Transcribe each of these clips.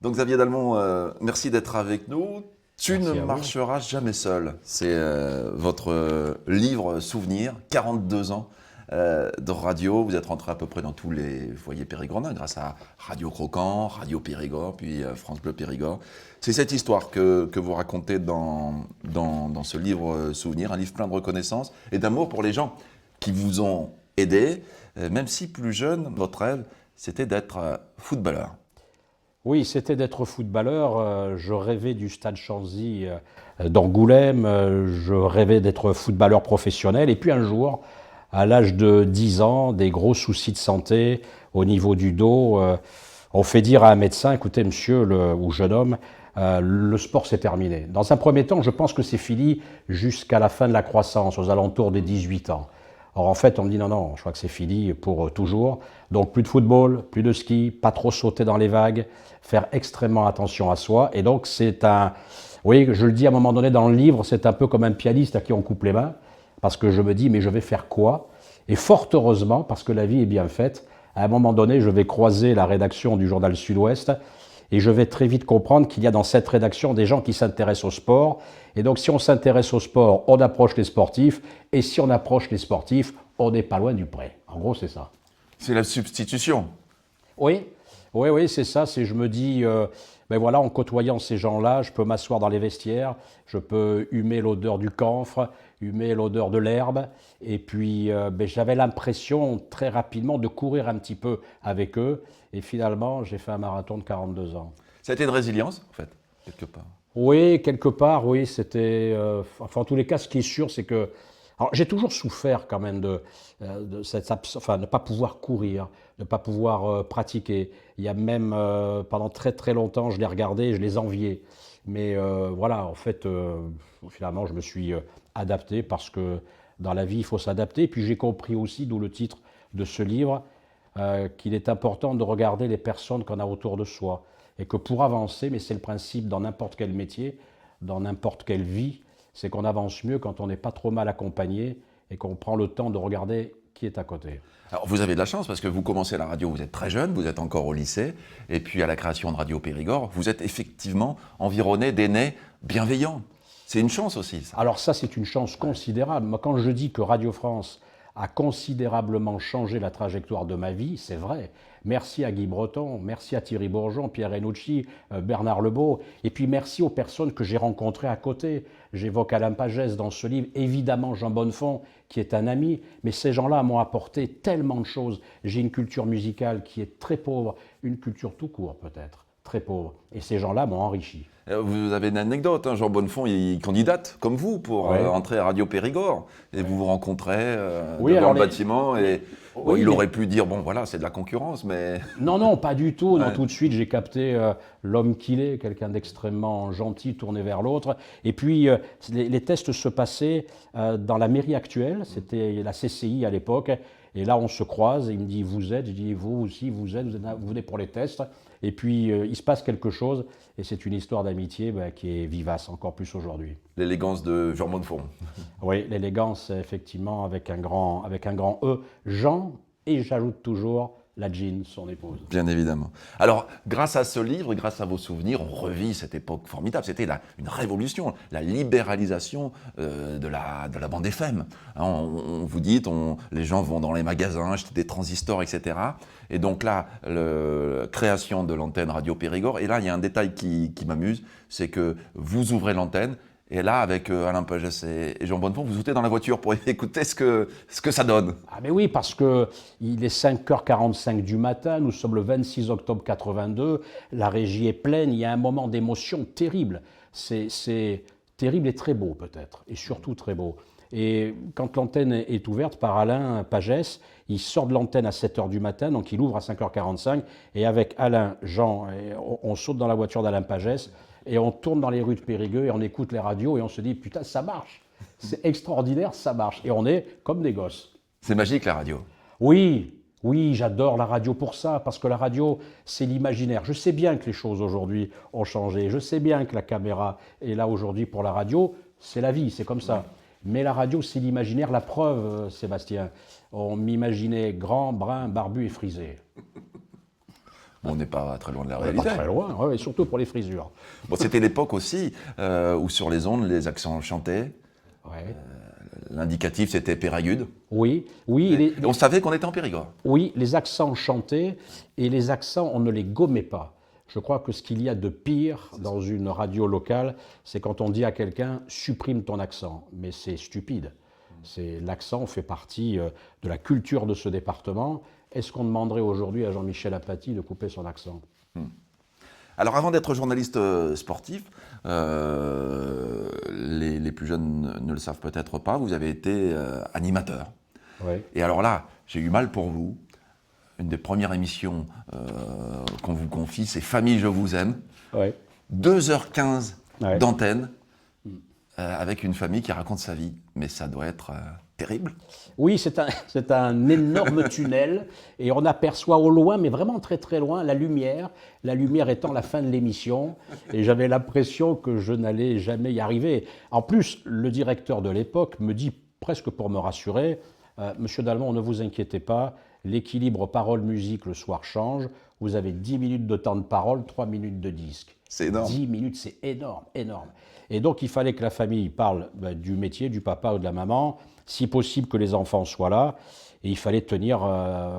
Donc Xavier Dalmont, merci d'être avec nous. Tu ne marcheras jamais seul. C'est votre livre souvenir, 42 ans de radio. Vous êtes rentré à peu près dans tous les foyers périgordins grâce à Radio Croquant, Radio Périgord, puis France Bleu Périgord. C'est cette histoire que vous racontez dans ce livre souvenir, un livre plein de reconnaissance et d'amour pour les gens qui vous ont aidé. Même si plus jeune, votre rêve, c'était d'être footballeur. Oui, c'était d'être footballeur. Je rêvais du stade Chanzy d'Angoulême. Je rêvais d'être footballeur professionnel. Et puis un jour, à l'âge de 10 ans, des gros soucis de santé au niveau du dos, on fait dire à un médecin, écoutez monsieur ou jeune homme, le sport c'est terminé. Dans un premier temps, je pense que c'est fini jusqu'à la fin de la croissance, aux alentours des 18 ans. Or en fait, on me dit non, je crois que c'est fini pour toujours. Donc plus de football, plus de ski, pas trop sauter dans les vagues, faire extrêmement attention à soi. Et donc oui, je le dis à un moment donné dans le livre, c'est un peu comme un pianiste à qui on coupe les mains, parce que je me dis mais je vais faire quoi? Et fort heureusement, parce que la vie est bien faite, à un moment donné, je vais croiser la rédaction du journal Sud-Ouest et je vais très vite comprendre qu'il y a dans cette rédaction des gens qui s'intéressent au sport. Et donc si on s'intéresse au sport, on approche les sportifs. Et si on approche les sportifs, on n'est pas loin du prêt. En gros, c'est ça. C'est la substitution. Oui, c'est ça. Je me dis, ben voilà, en côtoyant ces gens-là, je peux m'asseoir dans les vestiaires, je peux humer l'odeur du camphre, humer l'odeur de l'herbe. Et puis, ben, j'avais l'impression très rapidement de courir un petit peu avec eux. Et finalement, j'ai fait un marathon de 42 ans. Ça a été une résilience, en fait, quelque part. Oui, quelque part, oui, c'était... enfin, en tous les cas, ce qui est sûr, c'est que... Alors, j'ai toujours souffert quand même de ne pas pouvoir courir, de ne pas pouvoir pratiquer. Il y a même, pendant très très longtemps, je les regardais, je les enviais. Mais voilà, en fait, finalement, je me suis adapté parce que dans la vie, il faut s'adapter. Puis j'ai compris aussi, d'où le titre de ce livre, qu'il est important de regarder les personnes qu'on a autour de soi. Et que pour avancer, mais c'est le principe dans n'importe quel métier, dans n'importe quelle vie, c'est qu'on avance mieux quand on n'est pas trop mal accompagné et qu'on prend le temps de regarder qui est à côté. Alors vous avez de la chance parce que vous commencez à la radio, vous êtes très jeune, vous êtes encore au lycée, et puis à la création de Radio Périgord, vous êtes effectivement environné d'aînés bienveillants. C'est une chance aussi, ça. Alors ça, c'est une chance considérable. Moi, quand je dis que Radio France a considérablement changé la trajectoire de ma vie, c'est vrai. Merci à Guy Breton, merci à Thierry Bourgeon, Pierre Renucci, Bernard Lebeau, et puis merci aux personnes que j'ai rencontrées à côté. J'évoque Alain Pagès dans ce livre, évidemment Jean Bonnefond, qui est un ami, mais ces gens-là m'ont apporté tellement de choses. J'ai une culture musicale qui est très pauvre, une culture tout court peut-être, très pauvre, et ces gens-là m'ont enrichi. Vous avez une anecdote, hein, Jean Bonnefond, il candidate comme vous pour entrer à Radio Périgord. Et vous vous rencontrez devant le bâtiment et bon, il aurait pu dire, bon voilà, c'est de la concurrence, mais... Non, pas du tout. Non, tout de suite, j'ai capté l'homme qu'il est, quelqu'un d'extrêmement gentil, tourné vers l'autre. Et puis, les tests se passaient dans la mairie actuelle, c'était la CCI à l'époque. Et là, on se croise et il me dit, vous êtes, je dis, vous aussi, vous venez pour les tests. Et puis, il se passe quelque chose, et c'est une histoire d'amitié qui est vivace, encore plus aujourd'hui. L'élégance de Jean Bonnefond. Oui, l'élégance, effectivement, avec un grand E. Jean, et j'ajoute toujours la Jean, son épouse. Bien évidemment. Alors, grâce à ce livre, grâce à vos souvenirs, on revit cette époque formidable. C'était une révolution, la libéralisation de la bande FM. Hein, on vous dit, les gens vont dans les magasins, acheter des transistors, etc. Et donc là, création de l'antenne Radio Périgord. Et là, il y a un détail qui m'amuse, c'est que vous ouvrez l'antenne. Et là, avec Alain Pagès et Jean Bonnefond, vous êtes dans la voiture pour écouter ce que ça donne. Ah mais oui, parce qu'il est 5h45 du matin, nous sommes le 26 octobre 82, la régie est pleine, il y a un moment d'émotion terrible. C'est terrible et très beau peut-être, et surtout très beau. Et quand l'antenne est ouverte par Alain Pagès, il sort de l'antenne à 7h du matin, donc il ouvre à 5h45, et avec Alain, Jean, on saute dans la voiture d'Alain Pagès, et on tourne dans les rues de Périgueux et on écoute les radios et on se dit putain ça marche, c'est extraordinaire, ça marche. Et on est comme des gosses. C'est magique la radio. Oui, j'adore la radio pour ça, parce que la radio c'est l'imaginaire. Je sais bien que les choses aujourd'hui ont changé, je sais bien que la caméra est là aujourd'hui pour la radio, c'est la vie, c'est comme ça. Mais la radio c'est l'imaginaire, la preuve Sébastien, on m'imaginait grand, brun, barbu et frisé. Bon, on n'est pas très loin de la Pas réalité. très loin, ouais, et surtout pour les frisures. Bon, c'était l'époque aussi où sur les ondes, les accents chantaient. Ouais. L'indicatif, c'était Péragude. Oui, oui, Et on savait qu'on était en Périgord. oui, les accents chantaient et les accents, on ne les gommait pas. Je crois que ce qu'il y a de pire dans une radio locale, c'est quand on dit à quelqu'un supprime ton accent. Mais c'est stupide. L'accent fait partie de la culture de ce département. Est-ce qu'on demanderait aujourd'hui à Jean-Michel Apathy de couper son accent? Alors avant d'être journaliste sportif, les plus jeunes ne le savent peut-être pas, vous avez été animateur. Oui. Et alors là, j'ai eu mal pour vous. Une des premières émissions qu'on vous confie, c'est Famille, je vous aime. Oui. 2h15 Ouais. d'antenne avec une famille qui raconte sa vie. Mais ça doit être terrible. Oui, c'est un énorme tunnel et on aperçoit au loin, mais vraiment très très loin, la lumière étant la fin de l'émission et j'avais l'impression que je n'allais jamais y arriver. En plus, le directeur de l'époque me dit, presque pour me rassurer, Monsieur Dalmont, ne vous inquiétez pas, l'équilibre parole-musique le soir change, vous avez 10 minutes de temps de parole, 3 minutes de disque. C'est énorme. 10 minutes, c'est énorme, énorme. Et donc, il fallait que la famille parle du métier, du papa ou de la maman, si possible que les enfants soient là. Et il fallait tenir,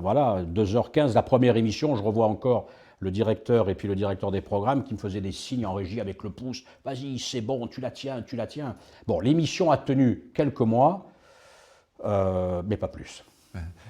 voilà, 2h15. La première émission, je revois encore le directeur et puis le directeur des programmes qui me faisaient des signes en régie avec le pouce. Vas-y, c'est bon, tu la tiens, tu la tiens. Bon, l'émission a tenu quelques mois, mais pas plus.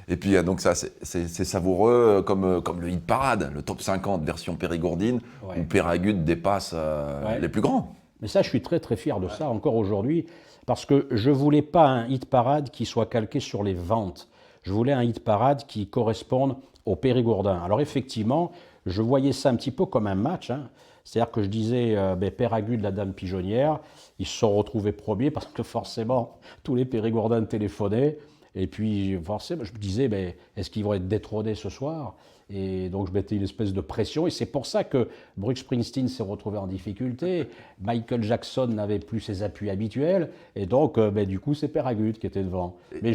Et puis donc ça, c'est savoureux comme le hit parade, le top 50 version périgourdine, Ouais. où Péragude dépasse Ouais. les plus grands. Mais ça, je suis très très fier de ça encore aujourd'hui, parce que je voulais pas un hit parade qui soit calqué sur les ventes. Je voulais un hit parade qui corresponde au Périgourdin. Alors effectivement, je voyais ça un petit peu comme un match, hein. C'est-à-dire que je disais, Péragude, la dame pigeonnière, ils se sont retrouvés premiers parce que forcément, tous les Périgourdins téléphonaient. Et puis, forcément, je me disais, est-ce qu'ils vont être détrônés ce soir? Et donc, je mettais une espèce de pression. Et c'est pour ça que Bruce Springsteen s'est retrouvé en difficulté. Michael Jackson n'avait plus ses appuis habituels. Et donc, du coup, c'est Péragude qui était devant. Mais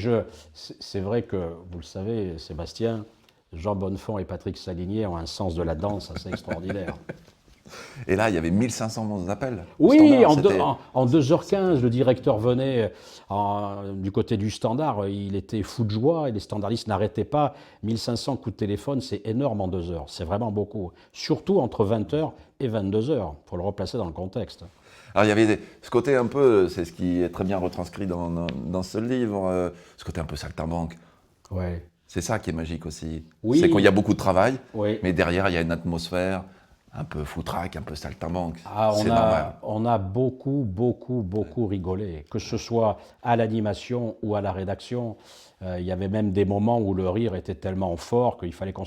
c'est vrai que, vous le savez, Sébastien, Jean Bonnefond et Patrick Salinier ont un sens de la danse assez extraordinaire. Et là, il y avait 1500 appels. Oui, Standard, en 2h15, le directeur venait du côté du standard, il était fou de joie et les standardistes n'arrêtaient pas. 1500 coups de téléphone, c'est énorme en 2 heures, c'est vraiment beaucoup. Surtout entre 20h et 22h, pour le replacer dans le contexte. Alors il y avait ce côté un peu, c'est ce qui est très bien retranscrit dans ce livre, ce côté un peu saltimbanque. Ouais. C'est ça qui est magique aussi. Oui. C'est qu'il y a beaucoup de travail, Oui. mais derrière il y a une atmosphère un peu foutraque, un peu saltimbanque. Ah, c'est normal. on a beaucoup, beaucoup, beaucoup rigolé, que ce soit à l'animation ou à la rédaction. Il y avait même des moments où le rire était tellement fort qu'il fallait qu'on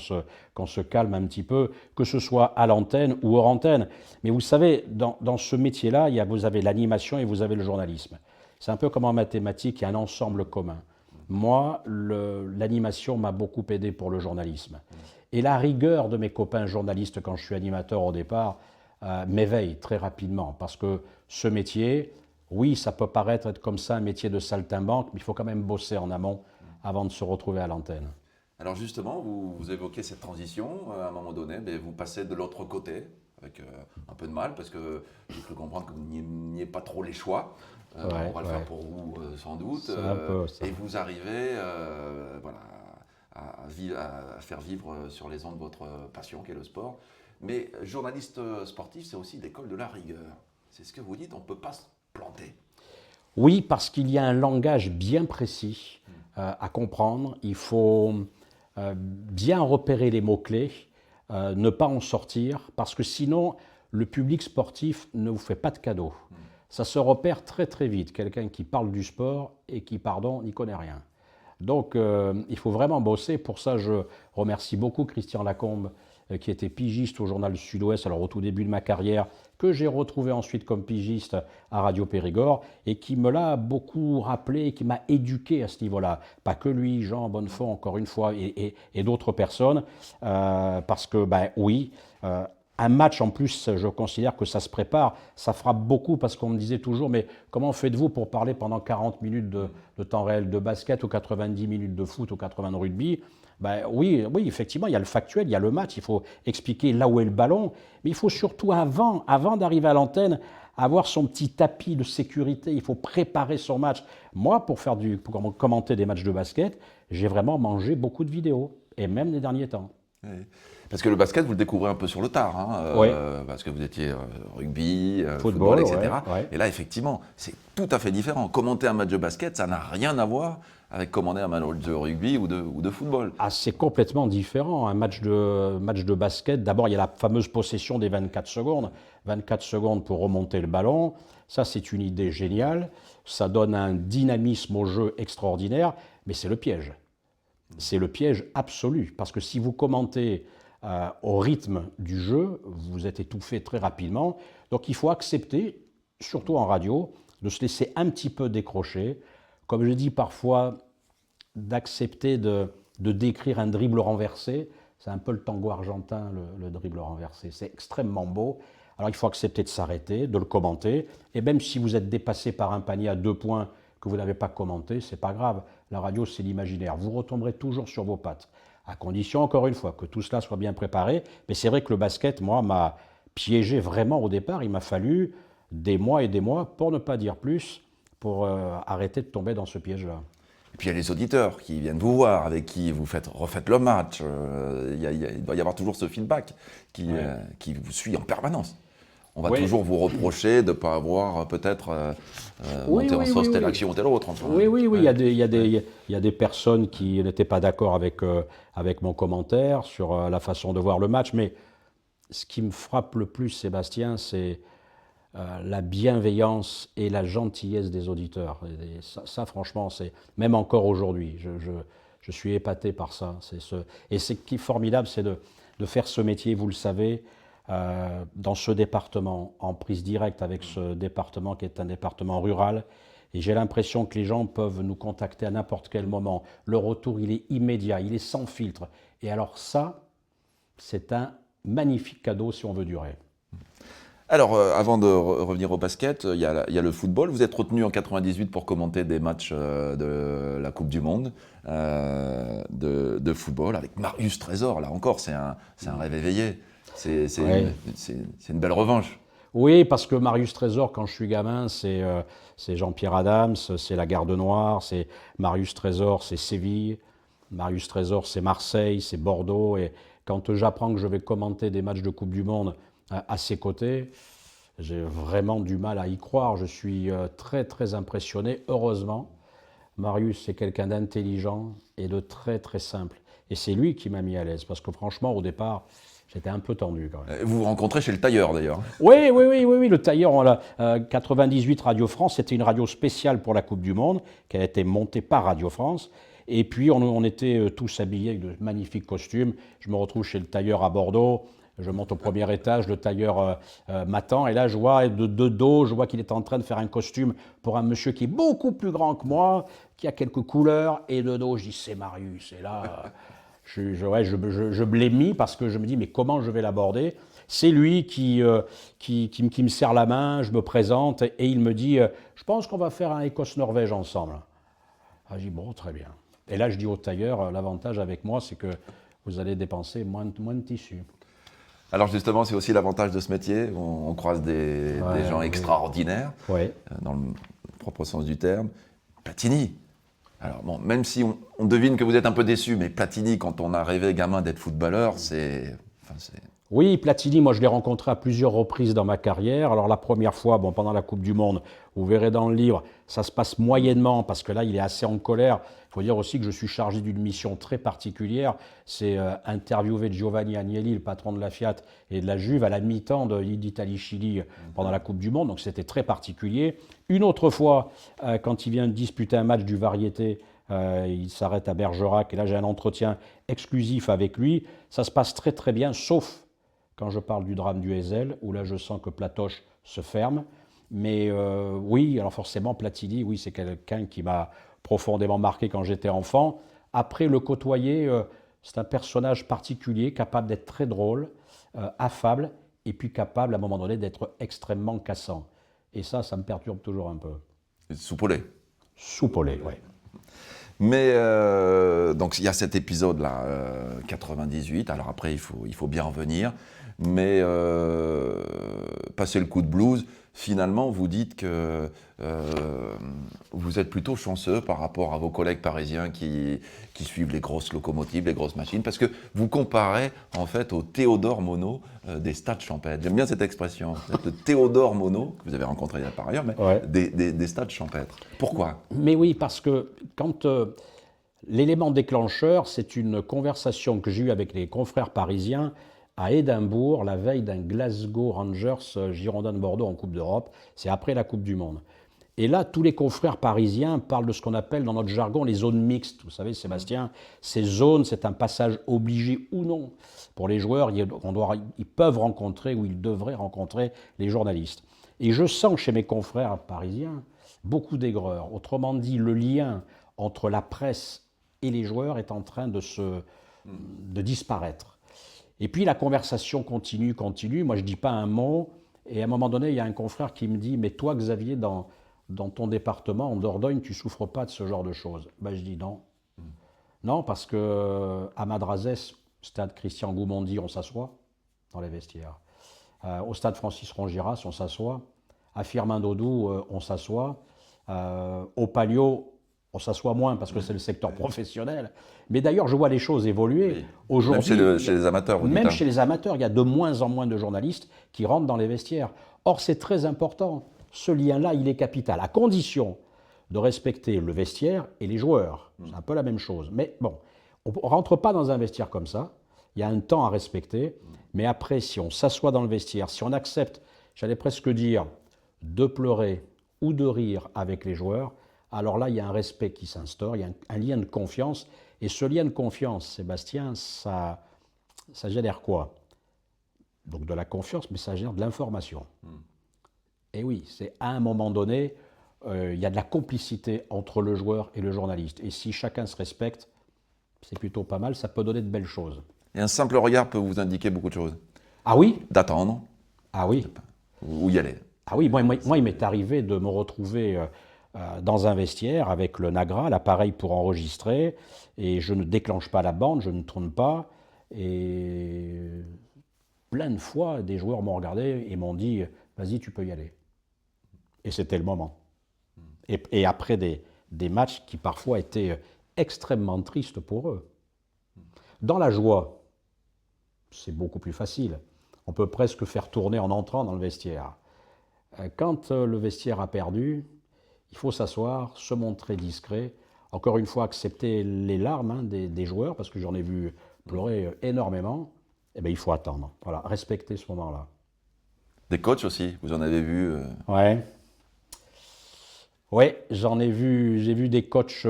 se calme un petit peu, que ce soit à l'antenne ou hors antenne. Mais vous savez, dans ce métier-là, vous avez l'animation et vous avez le journalisme. C'est un peu comme en mathématiques, il y a un ensemble commun. Moi, l'animation m'a beaucoup aidé pour le journalisme. Et la rigueur de mes copains journalistes quand je suis animateur au départ m'éveille très rapidement. Parce que ce métier, oui, ça peut paraître être comme ça un métier de saltimbanque, mais il faut quand même bosser en amont avant de se retrouver à l'antenne. Alors justement, vous évoquez cette transition, à un moment donné, vous passez de l'autre côté, avec un peu de mal, parce que j'ai cru comprendre que vous n'aimiez pas trop les choix. On va le faire pour vous sans doute. Un peu, ça. Et vous arrivez voilà, à faire vivre sur les ondes votre passion qui est le sport. Mais journaliste sportif, c'est aussi l'école de la rigueur. C'est ce que vous dites, on ne peut pas se planter. Oui, parce qu'il y a un langage bien précis à comprendre. Il faut bien repérer les mots-clés, ne pas en sortir, parce que sinon, le public sportif ne vous fait pas de cadeau. Ça se repère très très vite, quelqu'un qui parle du sport et qui, pardon, n'y connaît rien. Donc, il faut vraiment bosser. Pour ça, je remercie beaucoup Christian Lacombe, qui était pigiste au journal Sud-Ouest, alors au tout début de ma carrière, que j'ai retrouvé ensuite comme pigiste à Radio Périgord, et qui me l'a beaucoup rappelé, qui m'a éduqué à ce niveau-là. Pas que lui, Jean Bonnefond, encore une fois, et d'autres personnes, parce que, oui, un match, en plus, je considère que ça se prépare, ça frappe beaucoup parce qu'on me disait toujours, mais comment faites-vous pour parler pendant 40 minutes de temps réel de basket ou 90 minutes de foot ou 80 de rugby? Ben oui, oui, effectivement, il y a le factuel, il y a le match, il faut expliquer là où est le ballon, mais il faut surtout avant d'arriver à l'antenne, avoir son petit tapis de sécurité, il faut préparer son match. Moi, pour commenter des matchs de basket, j'ai vraiment mangé beaucoup de vidéos, et même les derniers temps. Oui. Parce que le basket, vous le découvrez un peu sur le tard, hein, Oui, parce que vous étiez rugby, football, football, ouais, etc. ouais. Et là, effectivement, c'est tout à fait différent. Commenter un match de basket, ça n'a rien à voir avec commenter un match de rugby ou de football. Ah, c'est complètement différent. Un match de basket, d'abord, il y a la fameuse possession des 24 secondes. 24 secondes pour remonter le ballon. Ça, c'est une idée géniale. Ça donne un dynamisme au jeu extraordinaire, mais c'est le piège. C'est le piège absolu. Parce que si vous commentez au rythme du jeu, vous êtes étouffé très rapidement. Donc, il faut accepter, surtout en radio, de se laisser un petit peu décrocher. Comme je dis parfois, d'accepter de décrire un dribble renversé. C'est un peu le tango argentin, le dribble renversé. C'est extrêmement beau. Alors il faut accepter de s'arrêter, de le commenter. Et même si vous êtes dépassé par un panier à 2 points que vous n'avez pas commenté, c'est pas grave. La radio, c'est l'imaginaire. Vous retomberez toujours sur vos pattes. À condition, encore une fois, que tout cela soit bien préparé. Mais c'est vrai que le basket, moi, m'a piégé vraiment au départ. Il m'a fallu des mois et des mois, pour ne pas dire plus, pour arrêter de tomber dans ce piège-là. Et puis il y a les auditeurs qui viennent vous voir, avec qui vous refaites le match. Il doit y avoir toujours ce feedback qui vous suit en permanence. On va toujours vous reprocher de ne pas avoir peut-être monté en sauce telle action ou telle autre. Enfin, oui, oui, oui. Il y a des personnes qui n'étaient pas d'accord avec mon commentaire sur la façon de voir le match. Mais ce qui me frappe le plus, Sébastien, c'est la bienveillance et la gentillesse des auditeurs. Et ça, franchement, c'est même encore aujourd'hui. Je suis épaté par ça. Et ce qui est formidable, c'est de faire ce métier, vous le savez, dans ce département, en prise directe avec ce département qui est un département rural. Et j'ai l'impression que les gens peuvent nous contacter à n'importe quel moment. Le retour, il est immédiat, il est sans filtre. Et alors ça, c'est un magnifique cadeau si on veut durer. Alors, avant de revenir au basket, il y a le football. Vous êtes retenu en 98 pour commenter des matchs de la Coupe du Monde de football avec Marius Trésor. Là encore, c'est un rêve éveillé. C'est une belle revanche. Oui, parce que Marius Trésor, quand je suis gamin, c'est Jean-Pierre Adams, c'est la Garde Noire, c'est Marius Trésor, c'est Séville, Marius Trésor, c'est Marseille, c'est Bordeaux. Et quand j'apprends que je vais commenter des matchs de Coupe du Monde à ses côtés, j'ai vraiment du mal à y croire. Je suis très, très impressionné. Heureusement, Marius, c'est quelqu'un d'intelligent et de très, très simple. Et c'est lui qui m'a mis à l'aise, parce que franchement, au départ, j'étais un peu tendu quand même. Vous vous rencontrez chez le tailleur d'ailleurs. Oui, oui, oui, oui, oui, le tailleur, 98 Radio France, c'était une radio spéciale pour la Coupe du Monde, qui a été montée par Radio France. Et puis on était tous habillés avec de magnifiques costumes. Je me retrouve chez le tailleur à Bordeaux. Je monte au premier étage, le tailleur m'attend, et là je vois de dos, je vois qu'il est en train de faire un costume pour un monsieur qui est beaucoup plus grand que moi, qui a quelques couleurs, et de dos je dis c'est Marius, et là je blémis parce que je me dis mais comment je vais l'aborder. C'est lui qui me serre la main, je me présente, et il me dit je pense qu'on va faire un Écosse-Norvège ensemble. Ah, je dis bon, très bien. Et là je dis au tailleur, l'avantage avec moi c'est que vous allez dépenser moins de tissu. Alors justement, c'est aussi l'avantage de ce métier. On croise des gens extraordinaires, dans le propre sens du terme. Platini. Alors bon, même si on devine que vous êtes un peu déçu, mais Platini, quand on a rêvé gamin d'être footballeur, c'est... Oui, Platini, moi je l'ai rencontré à plusieurs reprises dans ma carrière. Alors la première fois, pendant la Coupe du Monde, vous verrez dans le livre, ça se passe moyennement parce que là il est assez en colère. Il faut dire aussi que je suis chargé d'une mission très particulière, c'est interviewer Giovanni Agnelli, le patron de la Fiat et de la Juve, à la mi-temps d'Italie-Chili pendant la Coupe du Monde, donc c'était très particulier. Une autre fois, quand il vient de disputer un match du Variété, il s'arrête à Bergerac et là j'ai un entretien exclusif avec lui. Ça se passe très très bien, sauf quand je parle du drame du Heysel, où là je sens que Platoche se ferme. Mais oui, alors forcément Platini, oui, c'est quelqu'un qui m'a profondément marqué quand j'étais enfant. Après le côtoyer, c'est un personnage particulier, capable d'être très drôle, affable, et puis capable à un moment donné d'être extrêmement cassant. Et ça me perturbe toujours un peu. Soupolé. Soupolé, oui. Mais donc il y a cet épisode-là, 98. Alors après, il faut bien revenir. Mais passer le coup de blues, finalement, vous dites que vous êtes plutôt chanceux par rapport à vos collègues parisiens qui suivent les grosses locomotives, les grosses machines, parce que vous comparez en fait au Théodore Monod des stades champêtres. J'aime bien cette expression, le Théodore Monod, que vous avez rencontré par ailleurs, mais Ouais. des stades champêtres. Pourquoi? Mais oui, parce que quand l'élément déclencheur, c'est une conversation que j'ai eue avec les confrères parisiens à Édimbourg, la veille d'un Glasgow Rangers Girondins de Bordeaux en Coupe d'Europe. C'est après la Coupe du Monde. Et là, tous les confrères parisiens parlent de ce qu'on appelle dans notre jargon les zones mixtes. Vous savez, Sébastien, ces zones, c'est un passage obligé ou non. Pour les joueurs, ils peuvent rencontrer ou ils devraient rencontrer les journalistes. Et je sens chez mes confrères parisiens beaucoup d'aigreur. Autrement dit, le lien entre la presse et les joueurs est en train de disparaître. Et puis la conversation continue. Moi, je ne dis pas un mot. Et à un moment donné, il y a un confrère qui me dit « Mais toi, Xavier, dans ton département, en Dordogne, tu ne souffres pas de ce genre de choses ?» Je dis non. Non, parce qu'à Madrazès, stade Christian Goumondi, on s'assoit dans les vestiaires. Au stade Francis Rongiras, on s'assoit. À Firmin-Dodou, on s'assoit. Au Palio, on s'assoit moins parce que c'est le secteur professionnel. Mais d'ailleurs, je vois les choses évoluer. Oui. Aujourd'hui, Même chez les amateurs. Vous même dites, chez les amateurs, il y a de moins en moins de journalistes qui rentrent dans les vestiaires. Or, c'est très important. Ce lien-là, il est capital, à condition de respecter le vestiaire et les joueurs. C'est un peu la même chose. Mais bon, on ne rentre pas dans un vestiaire comme ça. Il y a un temps à respecter. Mais après, si on s'assoit dans le vestiaire, si on accepte, j'allais presque dire, de pleurer ou de rire avec les joueurs, alors là, il y a un respect qui s'instaure, il y a un lien de confiance. Et ce lien de confiance, Sébastien, ça génère quoi? Donc de la confiance, mais ça génère de l'information. Et oui, c'est à un moment donné, il y a de la complicité entre le joueur et le journaliste. Et si chacun se respecte, c'est plutôt pas mal, ça peut donner de belles choses. et un simple regard peut vous indiquer beaucoup de choses. Ah oui? D'attendre, Ah oui. ou y aller. Ah oui, moi, il m'est arrivé de me retrouver dans un vestiaire avec le Nagra, l'appareil pour enregistrer, et je ne déclenche pas la bande, je ne tourne pas, et plein de fois, des joueurs m'ont regardé et m'ont dit « Vas-y, tu peux y aller ». Et c'était le moment. Et après des matchs qui parfois étaient extrêmement tristes pour eux. Dans la joie, c'est beaucoup plus facile. On peut presque faire tourner en entrant dans le vestiaire. Quand le vestiaire a perdu, il faut s'asseoir, se montrer discret. Encore une fois, accepter les larmes des joueurs, parce que j'en ai vu pleurer énormément. Eh bien, il faut attendre. Voilà, respecter ce moment-là. Des coachs aussi, vous en avez vu Ouais. Ouais, j'ai vu des coachs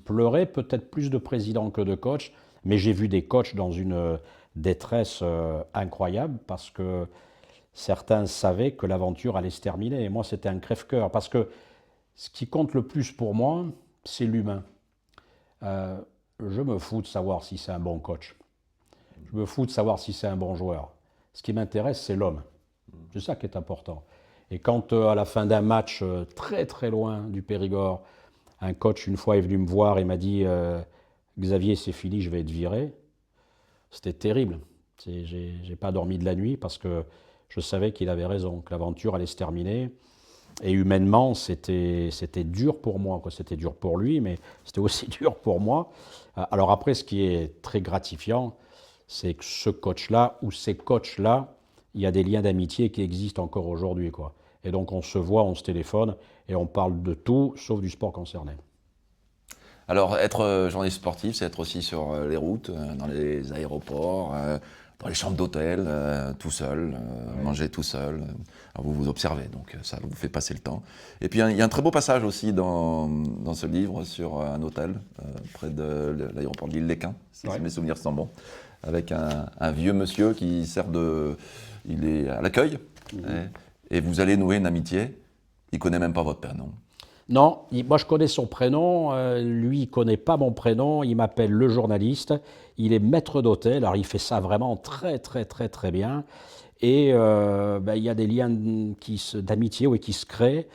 pleurer, peut-être plus de présidents que de coachs, mais j'ai vu des coachs dans une détresse incroyable parce que certains savaient que l'aventure allait se terminer. Et moi, c'était un crève-cœur parce que ce qui compte le plus pour moi, c'est l'humain. Je me fous de savoir si c'est un bon coach. Je me fous de savoir si c'est un bon joueur. Ce qui m'intéresse, c'est l'homme. C'est ça qui est important. Et quand à la fin d'un match très très loin du Périgord, un coach une fois est venu me voir et m'a dit Xavier, c'est fini, je vais être viré. C'était terrible. J'ai pas dormi de la nuit parce que je savais qu'il avait raison, que l'aventure allait se terminer. Et humainement, c'était dur pour moi, quoi. C'était dur pour lui, mais c'était aussi dur pour moi. Alors après, ce qui est très gratifiant, c'est que ce coach-là ou ces coachs-là, il y a des liens d'amitié qui existent encore aujourd'hui, quoi. Et donc on se voit, on se téléphone et on parle de tout sauf du sport concerné. Alors, être journaliste sportif, c'est être aussi sur les routes, dans les aéroports, dans les chambres d'hôtel, tout seul, manger tout seul. Alors, vous vous observez, donc ça vous fait passer le temps. Et puis, il y a un très beau passage aussi dans ce livre sur un hôtel près de l'aéroport de l'Île-les-Quins, si mes souvenirs sont bons, avec un vieux monsieur qui sert il est à l'accueil, et vous allez nouer une amitié. Il ne connaît même pas votre prénom. Non, moi je connais son prénom, lui il ne connaît pas mon prénom, il m'appelle le journaliste, il est maître d'hôtel, alors il fait ça vraiment très très très très bien, et il y a des liens d'amitié qui se créent.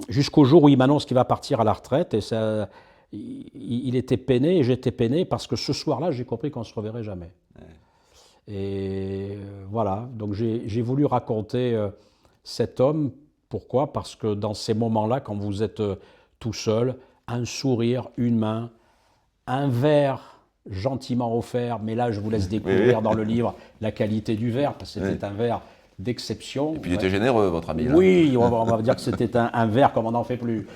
Jusqu'au jour où il m'annonce qu'il va partir à la retraite. Et ça, il était peiné et j'étais peiné parce que ce soir-là, j'ai compris qu'on ne se reverrait jamais. Et voilà, donc j'ai voulu raconter cet homme. Pourquoi? Parce que dans ces moments-là, quand vous êtes tout seul, un sourire, une main, un verre gentiment offert, mais là je vous laisse découvrir dans le livre la qualité du verre, parce que c'était un verre d'exception. Et puis il était généreux, votre ami. Là. Oui, on va dire que c'était un verre comme on n'en fait plus.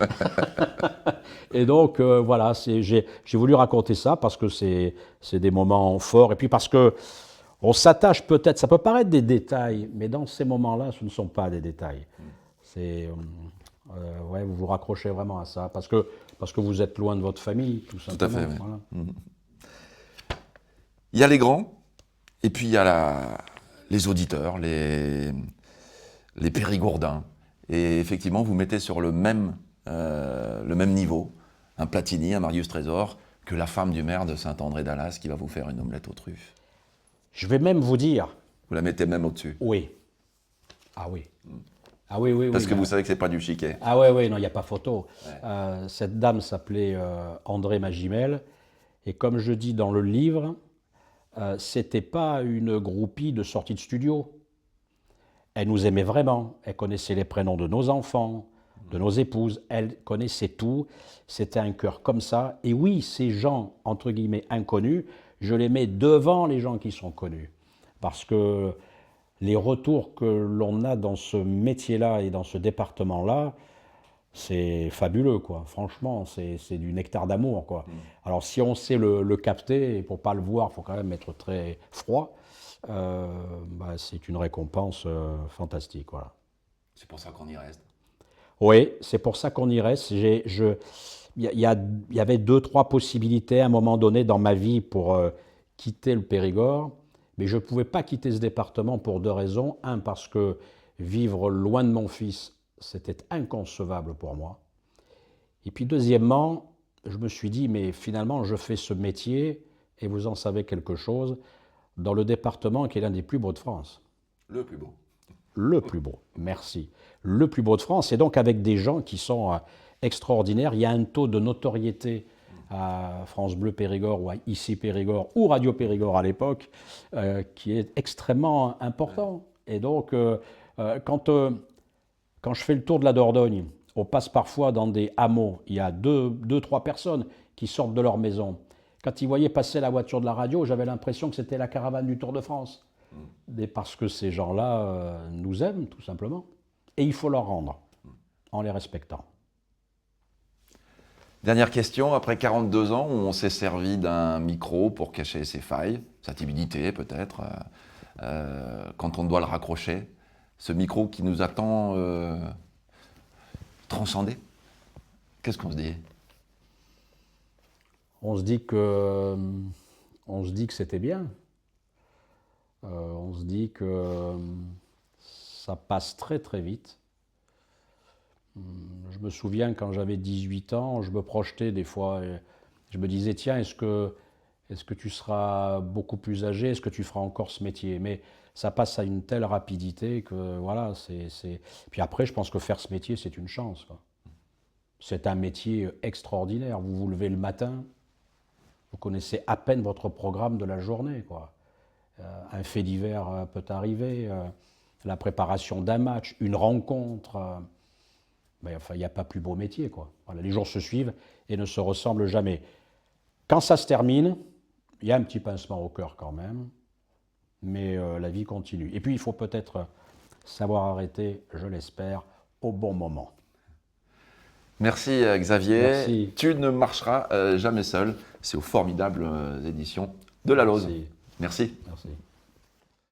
Et donc voilà, j'ai voulu raconter ça parce que c'est des moments forts, et puis parce que on s'attache peut-être, ça peut paraître des détails, mais dans ces moments-là, ce ne sont pas des détails. C'est, ouais, vous vous raccrochez vraiment à ça, parce que vous êtes loin de votre famille, tout simplement. Tout à fait, oui. Voilà. Il y a les grands, et puis il y a les auditeurs, les périgourdins. Et effectivement, vous mettez sur le même niveau un Platini, un Marius Trésor, que la femme du maire de Saint-André-d'Alas qui va vous faire une omelette aux truffes. Je vais même vous dire. Vous la mettez même au-dessus. Oui. Ah oui. Ah oui, oui, Parce oui. que vous savez que c'est pas du chiquet. Ah oui, oui, non, il n'y a pas photo. Ouais. Cette dame s'appelait André Magimel. Et comme je dis dans le livre, c'était pas une groupie de sortie de studio. Elle nous aimait vraiment. Elle connaissait les prénoms de nos enfants, de nos épouses. Elle connaissait tout. C'était un cœur comme ça. Et oui, ces gens, entre guillemets, inconnus, je les mets devant les gens qui sont connus. Parce que les retours que l'on a dans ce métier-là et dans ce département-là, c'est fabuleux, quoi. Franchement, c'est du nectar d'amour, quoi. Alors, si on sait le capter, et pour pas le voir, il faut quand même être très froid, c'est une récompense fantastique, voilà. C'est pour ça qu'on y reste. Oui, c'est pour ça qu'on y reste. Il y avait 2-3 possibilités à un moment donné dans ma vie pour quitter le Périgord, mais je ne pouvais pas quitter ce département pour 2 raisons. Un, parce que vivre loin de mon fils, c'était inconcevable pour moi. Et puis deuxièmement, je me suis dit, mais finalement, je fais ce métier, et vous en savez quelque chose, dans le département qui est l'un des plus beaux de France. Le plus beau. Le plus beau, merci. Le plus beau de France, et donc avec des gens qui sont extraordinaires. Il y a un taux de notoriété à France Bleu Périgord ou à ICI Périgord ou Radio Périgord à l'époque qui est extrêmement important. Et donc, quand je fais le tour de la Dordogne, on passe parfois dans des hameaux, il y a 2-3 personnes qui sortent de leur maison. Quand ils voyaient passer la voiture de la radio, j'avais l'impression que c'était la caravane du Tour de France. Parce que ces gens-là nous aiment, tout simplement. Et il faut leur rendre, en les respectant. Dernière question, après 42 ans où on s'est servi d'un micro pour cacher ses failles, sa timidité peut-être, quand on doit le raccrocher, ce micro qui nous attend transcendé, qu'est-ce qu'on se dit? On se dit que c'était bien. On se dit que ça passe très très vite. Je me souviens quand j'avais 18 ans, je me projetais des fois, et je me disais tiens, est-ce que tu seras beaucoup plus âgé, est-ce que tu feras encore ce métier? Mais ça passe à une telle rapidité que voilà, Puis après, je pense que faire ce métier, c'est une chance, quoi. C'est un métier extraordinaire. Vous vous levez le matin, vous connaissez à peine votre programme de la journée, quoi. Un fait divers peut arriver, la préparation d'un match, une rencontre. Mais enfin, il n'y a pas plus beau métier, quoi. Voilà, les jours se suivent et ne se ressemblent jamais. Quand ça se termine, il y a un petit pincement au cœur quand même, mais la vie continue. Et puis, il faut peut-être savoir arrêter, je l'espère, au bon moment. Merci Xavier. Merci. Tu ne marcheras jamais seul. C'est aux formidables éditions de La Lose. Merci. Merci. Merci.